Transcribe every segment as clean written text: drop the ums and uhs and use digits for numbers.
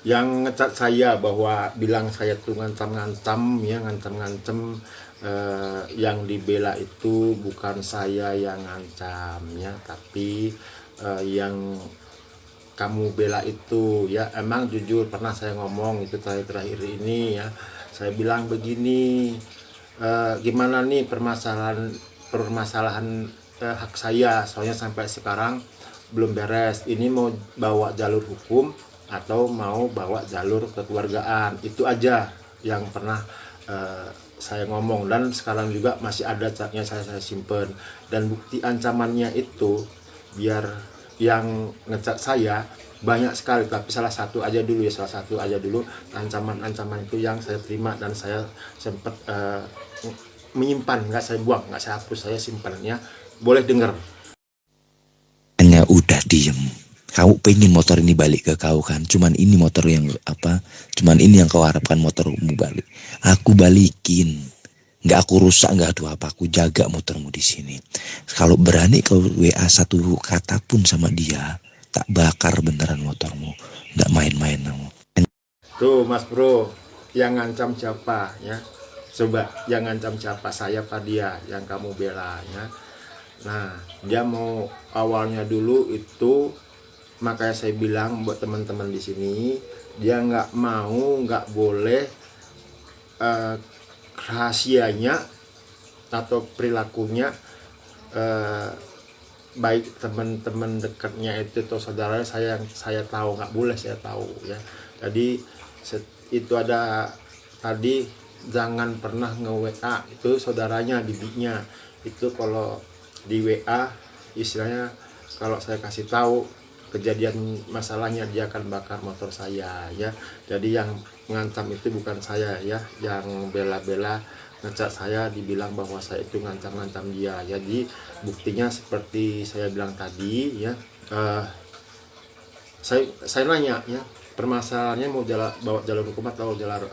yang ngecat saya bahwa bilang saya tuh ngancam-ngancam ya, ngancam-ngancam, yang dibela itu bukan saya yang ngancam ya, tapi yang kamu bela itu ya. Emang jujur pernah saya ngomong itu terakhir ini ya, saya bilang begini, gimana nih permasalahan permasalahan hak saya, soalnya sampai sekarang belum beres, ini mau bawa jalur hukum atau mau bawa jalur kekeluargaan, itu aja yang pernah saya ngomong, dan sekarang juga masih ada catnya saya simpen, dan bukti ancamannya itu biar yang ngecat saya banyak sekali, tapi salah satu aja dulu ya, salah satu aja dulu ancaman-ancaman itu yang saya terima, dan saya sempat menyimpan, nggak saya buang, nggak saya hapus, saya simpannya. Boleh dengar. Hanya udah diem. Kamu pengen motor ini balik ke kau kan? Cuman ini motor yang apa? Cuman ini yang kau harapkan motormu balik. Aku balikin. Nggak aku rusak, nggak ada apa. Aku jaga motormu di sini. Kalau berani kau WA satu kata pun sama dia, tak bakar beneran motormu. Nggak main-main kamu. Tuh Mas Bro, yang ngancam siapa ya? Coba yang ngancam siapa, saya apa dia yang kamu bela ya? Nah, dia mau awalnya dulu itu, makanya saya bilang buat teman-teman di sini, dia nggak mau, nggak boleh rahasianya atau perilakunya, baik teman-teman dekatnya itu atau saudaranya, saya tahu, nggak boleh saya tahu ya. Jadi itu ada tadi, jangan pernah nge-WA itu saudaranya, bibinya itu. Kalau di WA istilahnya, kalau saya kasih tahu kejadian masalahnya, dia akan bakar motor saya ya. Jadi yang ngancam itu bukan saya ya, yang bela-bela ngecat saya, dibilang bahwa saya itu ngancam-ngancam dia. Jadi buktinya seperti saya bilang tadi ya, saya nanya ya, permasalahannya mau bawa jalur hukum atau jalur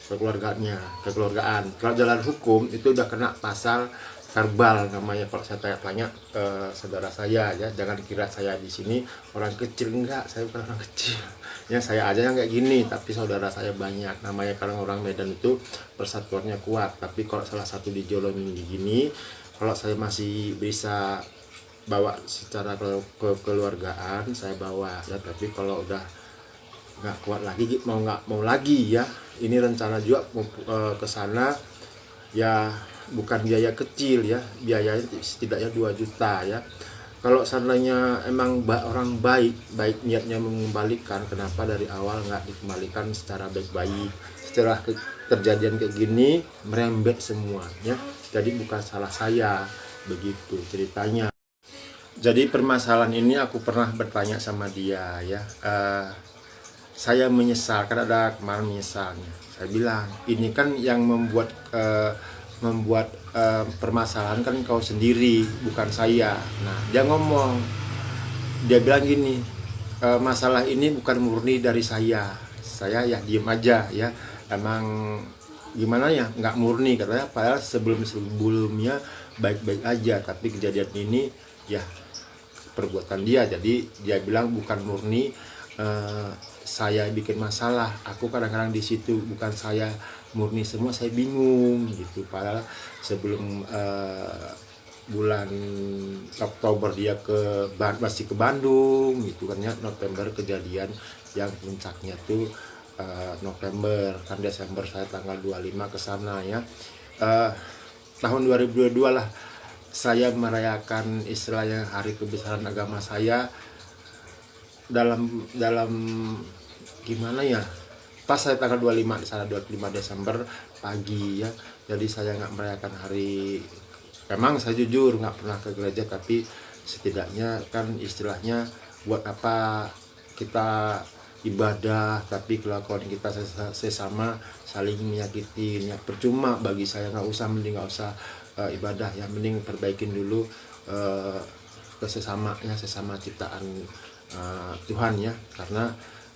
kekeluargaan. Kalau jalan hukum itu udah kena pasal verbal namanya. Kalau saya tanya-tanya saudara saya ya, jangan kira saya di sini orang kecil, enggak, saya bukan orang kecil ya, saya aja yang kayak gini, tapi saudara saya banyak. Namanya kalau orang Medan itu persatuannya kuat, tapi kalau salah satu dijolomin gini, kalau saya masih bisa bawa secara kekeluargaan saya bawa ya, tapi kalau udah nggak kuat lagi, nggak mau lagi ya, ini rencana juga mau ke sana ya, bukan biaya kecil ya, biayanya setidaknya 2 juta ya. Kalau seandainya emang orang baik niatnya mengembalikan, kenapa dari awal nggak dikembalikan secara baik-baik? Setelah kejadian kayak gini merembet semuanya, jadi bukan salah saya, begitu ceritanya. Jadi permasalahan ini aku pernah bertanya sama dia ya, saya menyesal, kan ada kemarin menyesalnya. Saya bilang, ini kan yang membuat permasalahan kan kau sendiri, bukan saya. Nah, dia ngomong, dia bilang gini, masalah ini bukan murni dari saya ya diem aja ya, emang gimana ya, nggak murni katanya, padahal sebelumnya baik-baik aja, tapi kejadian ini ya perbuatan dia. Jadi dia bilang bukan murni saya bikin masalah, aku kadang-kadang di situ, bukan saya murni semua, saya bingung gitu. Padahal sebelum bulan Oktober dia masih ke Bandung gitu kan ya, November kejadian yang puncaknya tuh November, kan Desember saya tanggal 25 ke sana ya. Tahun 2022 lah saya merayakan istilahnya hari kebesaran agama saya, dalam gimana ya, pas saya tanggal 25 di sana, 25 Desember pagi ya. Jadi saya nggak merayakan hari, memang saya jujur nggak pernah ke gereja, tapi setidaknya kan istilahnya buat apa kita ibadah, tapi kelakuan kita sesama saling menyakiti ya, percuma bagi saya. Nggak usah, mending nggak usah ibadah ya, mending perbaikin dulu ke sesama ciptaan Tuhan ya, karena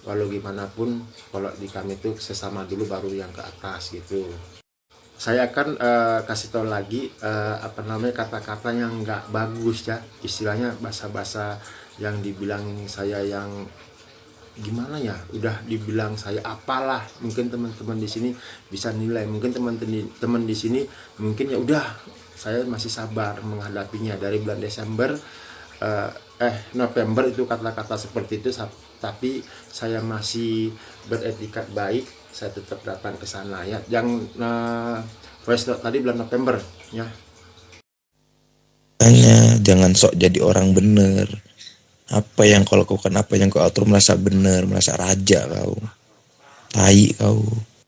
walau gimana pun kalau di kami itu sesama dulu baru yang ke atas gitu. Saya akan kasih tahu lagi kata-kata yang nggak bagus ya, istilahnya bahasa-bahasa yang dibilang saya yang gimana ya, udah dibilang saya apalah, mungkin teman-teman di sini bisa nilai, mungkin teman-teman di sini mungkin ya udah saya masih sabar menghadapinya dari bulan Desember November itu kata-kata seperti itu, tapi saya masih beretikat baik, saya tetap datang ke sana ya. Yang voice note tadi bulan November ya. Makanya jangan sok jadi orang bener. Apa yang kau lakukan, apa yang kau atur merasa bener, merasa raja kau. Tai kau.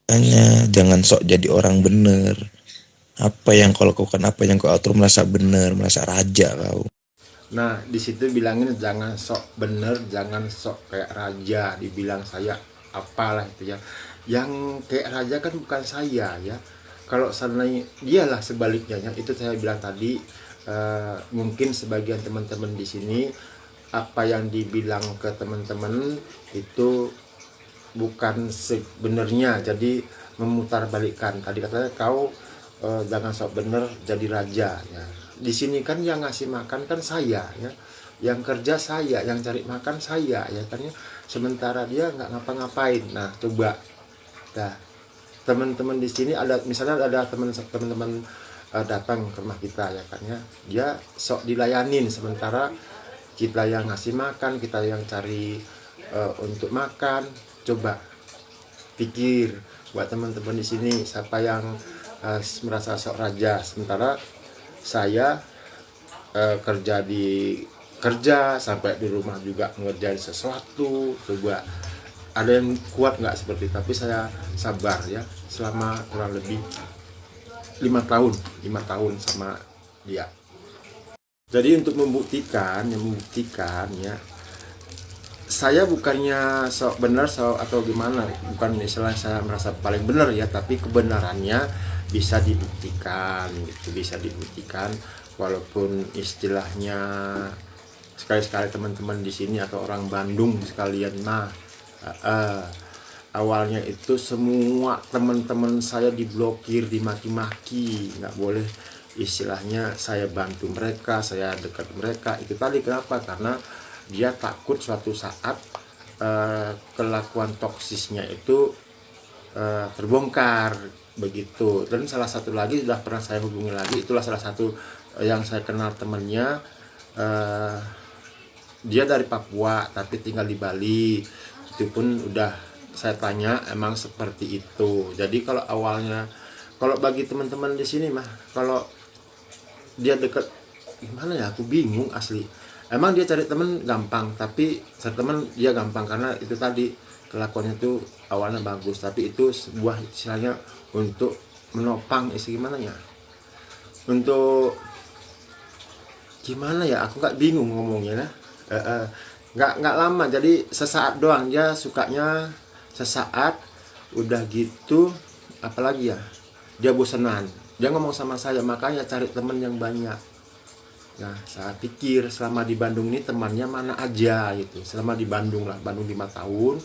Makanya jangan sok jadi orang bener. Apa yang kau lakukan, apa yang kau atur merasa bener, merasa raja kau. Nah, di situ bilangin jangan sok bener, jangan sok kayak raja, dibilang saya apalah itu ya. Yang kayak raja kan bukan saya ya. Kalau seandainya dialah sebaliknya ya, itu saya bilang tadi mungkin sebagian teman-teman di sini apa yang dibilang ke teman-teman itu bukan sebenarnya, jadi memutarbalikkan. Tadi katanya kau jangan sok bener jadi raja ya. Di sini kan yang ngasih makan kan saya ya, yang kerja saya, yang cari makan saya ya kan ya, sementara dia nggak ngapa-ngapain. Nah coba dah teman-teman di sini ada, misalnya ada teman-teman datang ke rumah kita ya kan ya, dia sok dilayanin, sementara kita yang ngasih makan, kita yang cari untuk makan. Coba pikir buat teman-teman di sini, siapa yang merasa sok raja, sementara saya kerja sampai di rumah juga ngerjain sesuatu. Coba ada yang kuat nggak seperti itu? Tapi saya sabar ya selama kurang lebih 5 tahun sama dia. Jadi untuk membuktikan ya, saya bukannya sok benar atau gimana, bukan istilah saya merasa paling benar ya, tapi kebenarannya bisa dibuktikan gitu, bisa dibuktikan. Walaupun istilahnya sekali-sekali teman-teman di sini atau orang Bandung sekalian, awalnya itu semua teman-teman saya diblokir, dimaki-maki, nggak boleh istilahnya saya bantu mereka, saya dekat mereka. Itu tadi kenapa? Karena dia takut suatu saat kelakuan toksisnya itu terbongkar begitu. Dan salah satu lagi sudah pernah saya hubungi lagi, itulah salah satu yang saya kenal temannya, dia dari Papua tapi tinggal di Bali. Itu pun udah saya tanya emang seperti itu. Jadi kalau awalnya, kalau bagi teman-teman di sini mah, kalau dia deket gimana ya, aku bingung asli. Emang dia cari teman gampang, tapi cari teman dia gampang karena itu tadi kelakuannya itu awalnya bagus, tapi itu sebuah istilahnya untuk menopang gimana ya, untuk gimana ya, aku nggak bingung ngomongnya nggak lama, jadi sesaat doang dia sukanya, sesaat udah gitu. Apalagi ya, dia bosanan, dia ngomong sama saya, makanya cari teman yang banyak. Nah saya pikir selama di Bandung ini temannya mana aja gitu, selama di Bandung 5 tahun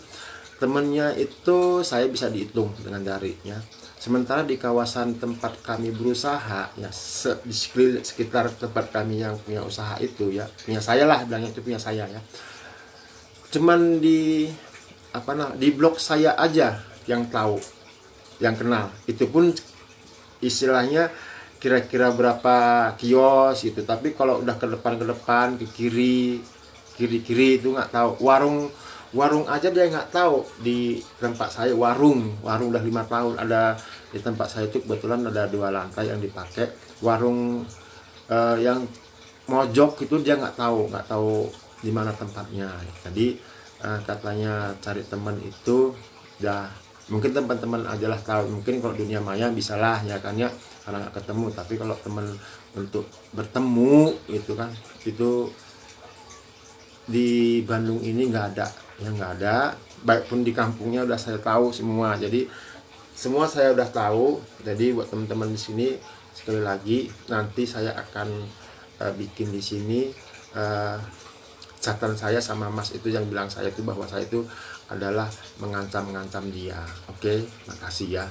temannya itu saya bisa dihitung dengan jarinya. Sementara di kawasan tempat kami berusaha ya, di sekitar tempat kami yang punya usaha itu ya, punya saya lah, bilangnya itu punya saya ya, cuman di blok saya aja yang tahu, yang kenal. Itu pun istilahnya kira-kira berapa kios gitu, tapi kalau udah ke depan ke kiri itu nggak tahu. Warung aja dia nggak tahu di tempat saya. Warung udah 5 tahun ada di tempat saya itu, kebetulan ada 2 lantai yang dipakai. Warung yang mojok itu dia nggak tahu di mana tempatnya. Jadi katanya cari teman itu ya mungkin teman-teman ajalah tahu. Mungkin kalau dunia maya bisalah ya kan ya, karena nggak ketemu. Tapi kalau teman untuk bertemu itu kan, itu di Bandung ini nggak ada ya, nggak ada. Baik pun di kampungnya udah saya tahu semua, jadi semua saya udah tahu. Jadi buat teman-teman di sini, sekali lagi nanti saya akan bikin di sini catatan saya sama Mas itu yang bilang saya itu bahwa saya itu adalah mengancam dia. Oke, makasih ya.